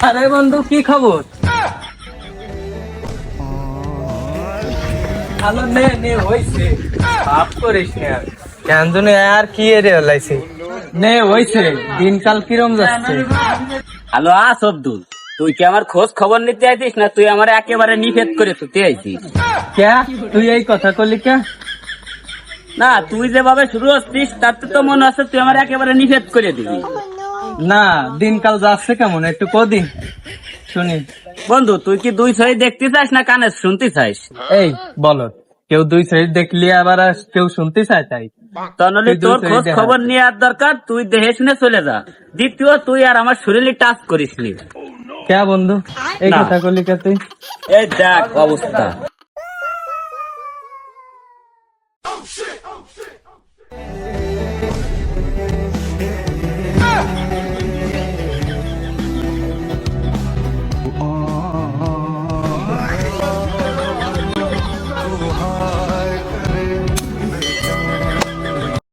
আরে বন্ধু, কি খবর? ভালো নে নে হইছে, ভাব করিস না আর। কেন জানি আর কি এরে হলাইছে। নে হইছে, দিনকাল কিরম যাচ্ছে? হ্যালো আব্দুল, তুই কি আমার খোঁজ খবর নিতে আইছিস না তুই আমার একেবারে নিষেধ করে তুই আইছিস? কে তুই এই কথা কলি কে? না, তুই যেভাবে শুরু হচ্ছিস তাতে তো মনে হচ্ছে তুই আমার একেবারে নিষেধ করে দিবি। না, দিনকাল যাচ্ছে কেমন একটু কদিন শুনি। বন্ধু, তুই কি দুই ছয় দেখতে চাস না কানে শুনতে চাস? এই বলো, কেউ দুই সাইড দেখলি আবার আর কেউ শুনতে চায় তাই? তাহলে তুই দুই তোর সাইড খোঁজ দেখা। খবর নেওয়ার দরকার, তুই দেখে শুনে চলে যা। দ্বিতীয়, তুই আর আমার শরীরে টাচ করিস নি। কে বন্ধু এই না। কথা কলি কে তুই? এই দেখ অবস্থা।